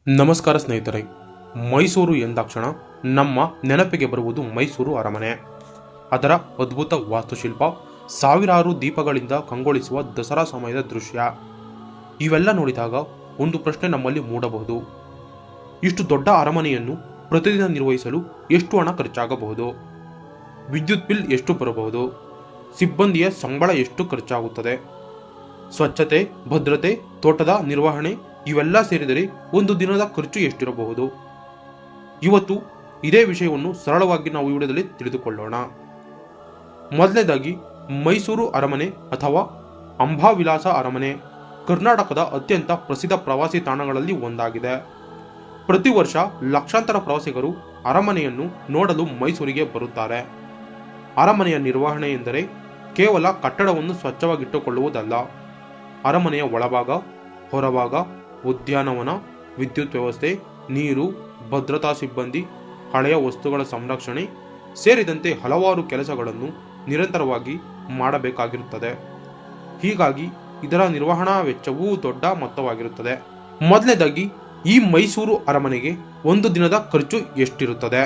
ನಮಸ್ಕಾರ ಸ್ನೇಹಿತರೆ. ಮೈಸೂರು ಎಂದಾಕ್ಷಣ ನಮ್ಮ ನೆನಪಿಗೆ ಬರುವುದು ಮೈಸೂರು ಅರಮನೆ. ಅದರ ಅದ್ಭುತ ವಾಸ್ತುಶಿಲ್ಪ, ಸಾವಿರಾರು ದೀಪಗಳಿಂದ ಕಂಗೊಳಿಸುವ ದಸರಾ ಸಮಯದ ದೃಶ್ಯ, ಇವೆಲ್ಲ ನೋಡಿದಾಗ ಒಂದು ಪ್ರಶ್ನೆ ನಮ್ಮಲ್ಲಿ ಮೂಡಬಹುದು. ಇಷ್ಟು ದೊಡ್ಡ ಅರಮನೆಯನ್ನು ಪ್ರತಿದಿನ ನಿರ್ವಹಿಸಲು ಎಷ್ಟು ಹಣ ಖರ್ಚಾಗಬಹುದು? ವಿದ್ಯುತ್ ಬಿಲ್ ಎಷ್ಟು ಬರಬಹುದು? ಸಿಬ್ಬಂದಿಯ ಸಂಬಳ ಎಷ್ಟು ಖರ್ಚಾಗುತ್ತದೆ? ಸ್ವಚ್ಛತೆ, ಭದ್ರತೆ, ತೋಟದ ನಿರ್ವಹಣೆ ಇವೆಲ್ಲ ಸೇರಿದರೆ ಒಂದು ದಿನದ ಖರ್ಚು ಎಷ್ಟಿರಬಹುದು? ಇವತ್ತು ಇದೇ ವಿಷಯವನ್ನು ಸರಳವಾಗಿ ನಾವು ಈ ವಿಡಿಯೋದಲ್ಲಿ ತಿಳಿದುಕೊಳ್ಳೋಣ. ಮೊದಲನೇದಾಗಿ, ಮೈಸೂರು ಅರಮನೆ ಅಥವಾ ಅಂಬಾವಿಲಾಸ ಅರಮನೆ ಕರ್ನಾಟಕದ ಅತ್ಯಂತ ಪ್ರಸಿದ್ಧ ಪ್ರವಾಸಿ ತಾಣಗಳಲ್ಲಿ ಒಂದಾಗಿದೆ. ಪ್ರತಿ ವರ್ಷ ಲಕ್ಷಾಂತರ ಪ್ರವಾಸಿಗರು ಅರಮನೆಯನ್ನು ನೋಡಲು ಮೈಸೂರಿಗೆ ಬರುತ್ತಾರೆ. ಅರಮನೆಯ ನಿರ್ವಹಣೆ ಎಂದರೆ ಕೇವಲ ಕಟ್ಟಡವನ್ನು ಸ್ವಚ್ಛವಾಗಿಟ್ಟುಕೊಳ್ಳುವುದಲ್ಲ. ಅರಮನೆಯ ಒಳಭಾಗ, ಹೊರಭಾಗ, ಉದ್ಯಾನವನ, ವಿದ್ಯುತ್ ವ್ಯವಸ್ಥೆ, ನೀರು, ಭದ್ರತಾ ಸಿಬ್ಬಂದಿ, ಹಳೆಯ ವಸ್ತುಗಳ ಸಂರಕ್ಷಣೆ ಸೇರಿದಂತೆ ಹಲವಾರು ಕೆಲಸಗಳನ್ನು ನಿರಂತರವಾಗಿ ಮಾಡಬೇಕಾಗಿರುತ್ತದೆ. ಹೀಗಾಗಿ ಇದರ ನಿರ್ವಹಣಾ ವೆಚ್ಚವೂ ದೊಡ್ಡ ಮೊತ್ತವಾಗಿರುತ್ತದೆ. ಮೊದಲನೇದಾಗಿ, ಈ ಮೈಸೂರು ಅರಮನೆಗೆ ಒಂದು ದಿನದ ಖರ್ಚು ಎಷ್ಟಿರುತ್ತದೆ?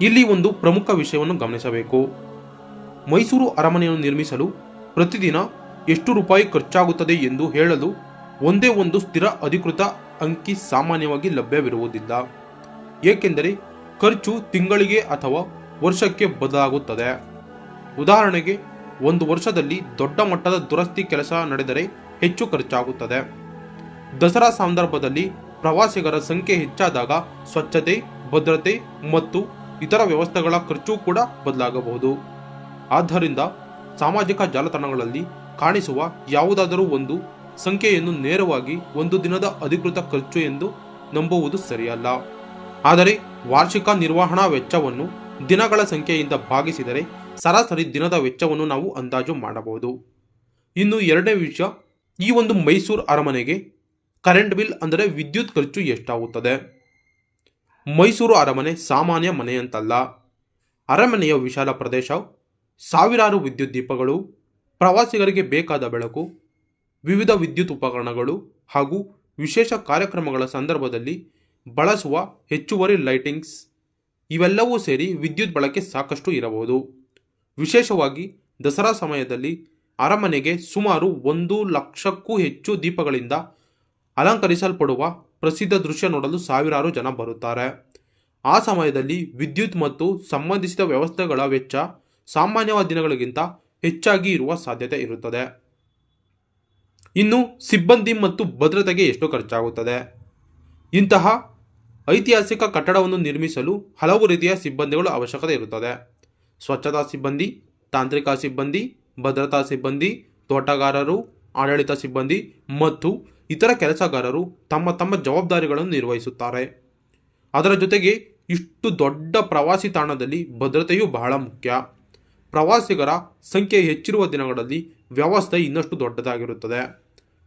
ಇಲ್ಲಿ ಒಂದು ಪ್ರಮುಖ ವಿಷಯವನ್ನು ಗಮನಿಸಬೇಕು. ಮೈಸೂರು ಅರಮನೆಯನ್ನು ನಿರ್ಮಿಸಲು ಪ್ರತಿದಿನ ಎಷ್ಟು ರೂಪಾಯಿ ಖರ್ಚಾಗುತ್ತದೆ ಎಂದು ಹೇಳಲು ಒಂದೇ ಒಂದು ಸ್ಥಿರ ಅಧಿಕೃತ ಅಂಕಿ ಸಾಮಾನ್ಯವಾಗಿ ಲಭ್ಯವಿರುವುದಿಲ್ಲ. ಏಕೆಂದರೆ ಖರ್ಚು ತಿಂಗಳಿಗೆ ಅಥವಾ ವರ್ಷಕ್ಕೆ ಬದಲಾಗುತ್ತದೆ. ಉದಾಹರಣೆಗೆ, ಒಂದು ವರ್ಷದಲ್ಲಿ ದೊಡ್ಡ ಮಟ್ಟದ ದುರಸ್ತಿ ಕೆಲಸ ನಡೆದರೆ ಹೆಚ್ಚು ಖರ್ಚಾಗುತ್ತದೆ. ದಸರಾ ಸಂದರ್ಭದಲ್ಲಿ ಪ್ರವಾಸಿಗರ ಸಂಖ್ಯೆ ಹೆಚ್ಚಾದಾಗ ಸ್ವಚ್ಛತೆ, ಭದ್ರತೆ ಮತ್ತು ಇತರ ವ್ಯವಸ್ಥೆಗಳ ಖರ್ಚು ಕೂಡ ಬದಲಾಗಬಹುದು. ಆದ್ದರಿಂದ ಸಾಮಾಜಿಕ ಜಾಲತಾಣಗಳಲ್ಲಿ ಕಾಣಿಸುವ ಯಾವುದಾದರೂ ಒಂದು ಸಂಖ್ಯೆಯನ್ನು ನೇರವಾಗಿ ಒಂದು ದಿನದ ಅಧಿಕೃತ ಖರ್ಚು ಎಂದು ನಂಬುವುದು ಸರಿಯಲ್ಲ. ಆದರೆ ವಾರ್ಷಿಕ ನಿರ್ವಹಣಾ ವೆಚ್ಚವನ್ನು ದಿನಗಳ ಸಂಖ್ಯೆಯಿಂದ ಭಾಗಿಸಿದರೆ ಸರಾಸರಿ ದಿನದ ವೆಚ್ಚವನ್ನು ನಾವು ಅಂದಾಜು ಮಾಡಬಹುದು. ಇನ್ನು ಎರಡನೇ ವಿಷಯ, ಈ ಒಂದು ಮೈಸೂರು ಅರಮನೆಗೆ ಕರೆಂಟ್ ಬಿಲ್ ಅಂದರೆ ವಿದ್ಯುತ್ ಖರ್ಚು ಎಷ್ಟಾಗುತ್ತದೆ? ಮೈಸೂರು ಅರಮನೆ ಸಾಮಾನ್ಯ ಮನೆಯಂತಲ್ಲ. ಅರಮನೆಯ ವಿಶಾಲ ಪ್ರದೇಶ, ಸಾವಿರಾರು ವಿದ್ಯುತ್ ದೀಪಗಳು, ಪ್ರವಾಸಿಗರಿಗೆ ಬೇಕಾದ ಬೆಳಕು, ವಿವಿಧ ವಿದ್ಯುತ್ ಉಪಕರಣಗಳು ಹಾಗೂ ವಿಶೇಷ ಕಾರ್ಯಕ್ರಮಗಳ ಸಂದರ್ಭದಲ್ಲಿ ಬಳಸುವ ಹೆಚ್ಚುವರಿ ಲೈಟಿಂಗ್ಸ್ ಇವೆಲ್ಲವೂ ಸೇರಿ ವಿದ್ಯುತ್ ಬಳಕೆ ಸಾಕಷ್ಟು ಇರಬಹುದು. ವಿಶೇಷವಾಗಿ ದಸರಾ ಸಮಯದಲ್ಲಿ ಅರಮನೆಗೆ ಸುಮಾರು 1,00,000ಕ್ಕೂ ಹೆಚ್ಚು ದೀಪಗಳಿಂದ ಅಲಂಕರಿಸಲ್ಪಡುವ ಪ್ರಸಿದ್ಧ ದೃಶ್ಯ ನೋಡಲು ಸಾವಿರಾರು ಜನ ಬರುತ್ತಾರೆ. ಆ ಸಮಯದಲ್ಲಿ ವಿದ್ಯುತ್ ಮತ್ತು ಸಂಬಂಧಿಸಿದ ವ್ಯವಸ್ಥೆಗಳ ವೆಚ್ಚ ಸಾಮಾನ್ಯವಾದ ದಿನಗಳಿಗಿಂತ ಹೆಚ್ಚಾಗಿ ಇರುವ ಸಾಧ್ಯತೆ ಇರುತ್ತದೆ. ಇನ್ನು ಸಿಬ್ಬಂದಿ ಮತ್ತು ಭದ್ರತೆಗೆ ಎಷ್ಟು ಖರ್ಚಾಗುತ್ತದೆ? ಇಂತಹ ಐತಿಹಾಸಿಕ ಕಟ್ಟಡವನ್ನು ನಿರ್ಮಿಸಲು ಹಲವು ರೀತಿಯ ಸಿಬ್ಬಂದಿಗಳ ಅವಶ್ಯಕತೆ ಇರುತ್ತದೆ. ಸ್ವಚ್ಛತಾ ಸಿಬ್ಬಂದಿ, ತಾಂತ್ರಿಕ ಸಿಬ್ಬಂದಿ, ಭದ್ರತಾ ಸಿಬ್ಬಂದಿ, ತೋಟಗಾರರು, ಆಡಳಿತ ಸಿಬ್ಬಂದಿ ಮತ್ತು ಇತರ ಕೆಲಸಗಾರರು ತಮ್ಮ ತಮ್ಮ ಜವಾಬ್ದಾರಿಗಳನ್ನು ನಿರ್ವಹಿಸುತ್ತಾರೆ. ಅದರ ಜೊತೆಗೆ ಇಷ್ಟು ದೊಡ್ಡ ಪ್ರವಾಸಿ ತಾಣದಲ್ಲಿ ಭದ್ರತೆಯೂ ಬಹಳ ಮುಖ್ಯ. ಪ್ರವಾಸಿಗರ ಸಂಖ್ಯೆ ಹೆಚ್ಚಿರುವ ದಿನಗಳಲ್ಲಿ ವ್ಯವಸ್ಥೆ ಇನ್ನಷ್ಟು ದೊಡ್ಡದಾಗಿರುತ್ತದೆ.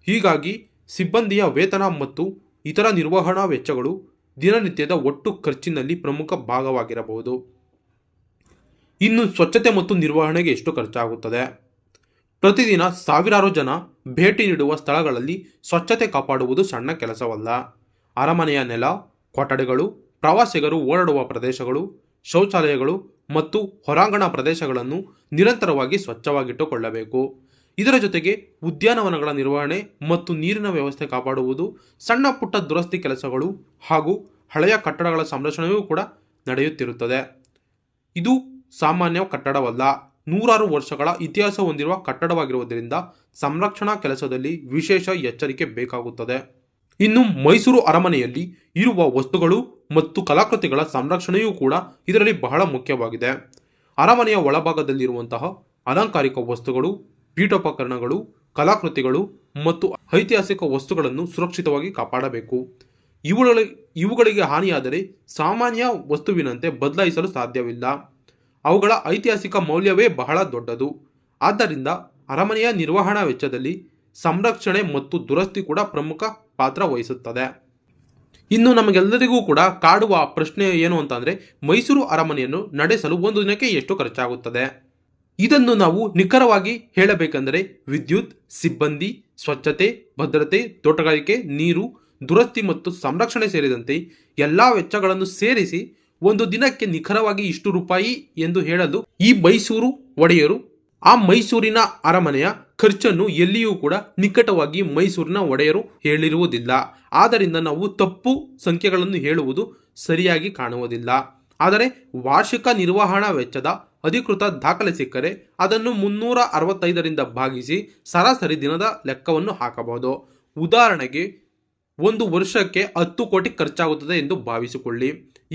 ಹೀಗಾಗಿ ಸಿಬ್ಬಂದಿಯ ವೇತನ ಮತ್ತು ಇತರ ನಿರ್ವಹಣಾ ವೆಚ್ಚಗಳು ದಿನನಿತ್ಯದ ಒಟ್ಟು ಖರ್ಚಿನಲ್ಲಿ ಪ್ರಮುಖ ಭಾಗವಾಗಿರಬಹುದು. ಇನ್ನು ಸ್ವಚ್ಛತೆ ಮತ್ತು ನಿರ್ವಹಣೆಗೆ ಎಷ್ಟು ಖರ್ಚಾಗುತ್ತದೆ? ಪ್ರತಿದಿನ ಸಾವಿರಾರು ಜನ ಭೇಟಿ ನೀಡುವ ಸ್ಥಳಗಳಲ್ಲಿ ಸ್ವಚ್ಛತೆ ಕಾಪಾಡುವುದು ಸಣ್ಣ ಕೆಲಸವಲ್ಲ. ಅರಮನೆಯ ನೆಲ, ಕೊಠಡಿಗಳು, ಪ್ರವಾಸಿಗರು ಓಡಾಡುವ ಪ್ರದೇಶಗಳು, ಶೌಚಾಲಯಗಳು ಮತ್ತು ಹೊರಾಂಗಣ ಪ್ರದೇಶಗಳನ್ನು ನಿರಂತರವಾಗಿ ಸ್ವಚ್ಛವಾಗಿಟ್ಟುಕೊಳ್ಳಬೇಕು. ಇದರ ಜೊತೆಗೆ ಉದ್ಯಾನವನಗಳ ನಿರ್ವಹಣೆ ಮತ್ತು ನೀರಿನ ವ್ಯವಸ್ಥೆ ಕಾಪಾಡುವುದು, ಸಣ್ಣ ಪುಟ್ಟ ದುರಸ್ತಿ ಕೆಲಸಗಳು ಹಾಗೂ ಹಳೆಯ ಕಟ್ಟಡಗಳ ಸಂರಕ್ಷಣೆಯೂ ಕೂಡ ನಡೆಯುತ್ತಿರುತ್ತದೆ. ಇದು ಸಾಮಾನ್ಯ ಕಟ್ಟಡವಲ್ಲ, ನೂರಾರು ವರ್ಷಗಳ ಇತಿಹಾಸ ಹೊಂದಿರುವ ಕಟ್ಟಡವಾಗಿರುವುದರಿಂದ ಸಂರಕ್ಷಣಾ ಕೆಲಸದಲ್ಲಿ ವಿಶೇಷ ಎಚ್ಚರಿಕೆ ಬೇಕಾಗುತ್ತದೆ. ಇನ್ನು ಮೈಸೂರು ಅರಮನೆಯಲ್ಲಿ ಇರುವ ವಸ್ತುಗಳು ಮತ್ತು ಕಲಾಕೃತಿಗಳ ಸಂರಕ್ಷಣೆಯೂ ಕೂಡ ಇದರಲ್ಲಿ ಬಹಳ ಮುಖ್ಯವಾಗಿದೆ. ಅರಮನೆಯ ಒಳಭಾಗದಲ್ಲಿರುವಂತಹ ಅಲಂಕಾರಿಕ ವಸ್ತುಗಳು, ಪೀಠೋಪಕರಣಗಳು, ಕಲಾಕೃತಿಗಳು ಮತ್ತು ಐತಿಹಾಸಿಕ ವಸ್ತುಗಳನ್ನು ಸುರಕ್ಷಿತವಾಗಿ ಕಾಪಾಡಬೇಕು. ಇವುಗಳಿಗೆ ಹಾನಿಯಾದರೆ ಸಾಮಾನ್ಯ ವಸ್ತುವಿನಂತೆ ಬದಲಾಯಿಸಲು ಸಾಧ್ಯವಿಲ್ಲ. ಅವುಗಳ ಐತಿಹಾಸಿಕ ಮೌಲ್ಯವೇ ಬಹಳ ದೊಡ್ಡದು. ಆದ್ದರಿಂದ ಅರಮನೆಯ ನಿರ್ವಹಣಾ ವೆಚ್ಚದಲ್ಲಿ ಸಂರಕ್ಷಣೆ ಮತ್ತು ದುರಸ್ತಿ ಕೂಡ ಪ್ರಮುಖ ಪಾತ್ರ ವಹಿಸುತ್ತದೆ. ಇನ್ನು ನಮಗೆಲ್ಲರಿಗೂ ಕೂಡ ಕಾಡುವ ಪ್ರಶ್ನೆ ಏನು ಅಂತಂದರೆ, ಮೈಸೂರು ಅರಮನೆಯನ್ನು ನಡೆಸಲು ಒಂದು ದಿನಕ್ಕೆ ಎಷ್ಟು ಖರ್ಚಾಗುತ್ತದೆ? ಇದನ್ನು ನಾವು ನಿಖರವಾಗಿ ಹೇಳಬೇಕೆಂದರೆ ವಿದ್ಯುತ್, ಸಿಬ್ಬಂದಿ, ಸ್ವಚ್ಛತೆ, ಭದ್ರತೆ, ತೋಟಗಾರಿಕೆ, ನೀರು, ದುರಸ್ತಿ ಮತ್ತು ಸಂರಕ್ಷಣೆ ಸೇರಿದಂತೆ ಎಲ್ಲ ವೆಚ್ಚಗಳನ್ನು ಸೇರಿಸಿ ಒಂದು ದಿನಕ್ಕೆ ನಿಖರವಾಗಿ ಇಷ್ಟು ರೂಪಾಯಿ ಎಂದು ಹೇಳಲು ಈ ಮೈಸೂರು ಒಡೆಯರು ಆ ಮೈಸೂರಿನ ಅರಮನೆಯ ಖರ್ಚನ್ನು ಎಲ್ಲಿಯೂ ಕೂಡ ನಿಕಟವಾಗಿ ಮೈಸೂರಿನ ಒಡೆಯರು ಹೇಳಿರುವುದಿಲ್ಲ. ಆದ್ದರಿಂದ ನಾವು ತಪ್ಪು ಸಂಖ್ಯೆಗಳನ್ನು ಹೇಳುವುದು ಸರಿಯಾಗಿ ಕಾಣುವುದಿಲ್ಲ. ಆದರೆ ವಾರ್ಷಿಕ ನಿರ್ವಹಣಾ ವೆಚ್ಚದ ಅಧಿಕೃತ ದಾಖಲೆ ಸಿಕ್ಕರೆ ಅದನ್ನು 365ರಿಂದ ಭಾಗಿಸಿ ಸರಾಸರಿ ದಿನದ ಲೆಕ್ಕವನ್ನು ಹಾಕಬಹುದು. ಉದಾಹರಣೆಗೆ ಒಂದು ವರ್ಷಕ್ಕೆ 10 ಕೋಟಿ ಖರ್ಚಾಗುತ್ತದೆ ಎಂದು ಭಾವಿಸಿಕೊಳ್ಳಿ.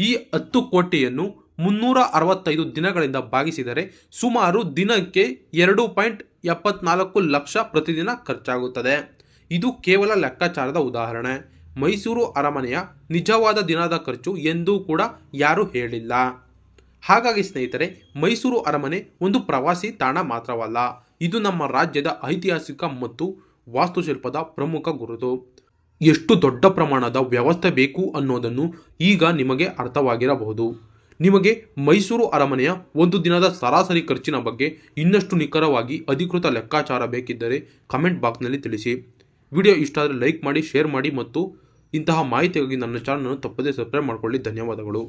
ಈ 10 ಕೋಟಿಯನ್ನು 365 ದಿನಗಳಿಂದ ಭಾಗಿಸಿದರೆ ಸುಮಾರು ದಿನಕ್ಕೆ 2.74 ಲಕ್ಷ ಪ್ರತಿದಿನ ಖರ್ಚಾಗುತ್ತದೆ. ಇದು ಕೇವಲ ಲೆಕ್ಕಾಚಾರದ ಉದಾಹರಣೆ. ಮೈಸೂರು ಅರಮನೆಯ ನಿಜವಾದ ದಿನದ ಖರ್ಚು ಎಂದೂ ಕೂಡ ಯಾರೂ ಹೇಳಿಲ್ಲ. ಹಾಗಾಗಿ ಸ್ನೇಹಿತರೆ, ಮೈಸೂರು ಅರಮನೆ ಒಂದು ಪ್ರವಾಸಿ ತಾಣ ಮಾತ್ರವಲ್ಲ, ಇದು ನಮ್ಮ ರಾಜ್ಯದ ಐತಿಹಾಸಿಕ ಮತ್ತು ವಾಸ್ತುಶಿಲ್ಪದ ಪ್ರಮುಖ ಗುರುತು. ಎಷ್ಟು ದೊಡ್ಡ ಪ್ರಮಾಣದ ವ್ಯವಸ್ಥೆ ಬೇಕು ಅನ್ನೋದನ್ನು ಈಗ ನಿಮಗೆ ಅರ್ಥವಾಗಿರಬಹುದು. ನಿಮಗೆ ಮೈಸೂರು ಅರಮನೆಯ ಒಂದು ದಿನದ ಸರಾಸರಿ ಖರ್ಚಿನ ಬಗ್ಗೆ ಇನ್ನಷ್ಟು ನಿಖರವಾಗಿ ಅಧಿಕೃತ ಲೆಕ್ಕಾಚಾರ ಬೇಕಿದ್ದರೆ ಕಮೆಂಟ್ ಬಾಕ್ಸ್ನಲ್ಲಿ ತಿಳಿಸಿ. ವಿಡಿಯೋ ಇಷ್ಟ ಆದರೆ ಲೈಕ್ ಮಾಡಿ, ಶೇರ್ ಮಾಡಿ ಮತ್ತು ಇಂತಹ ಮಾಹಿತಿಗಾಗಿ ನನ್ನ ಚಾನಲನ್ನು ತಪ್ಪದೇ ಸಬ್ಸ್ಕ್ರೈಬ್ ಮಾಡಿಕೊಳ್ಳಿ. ಧನ್ಯವಾದಗಳು.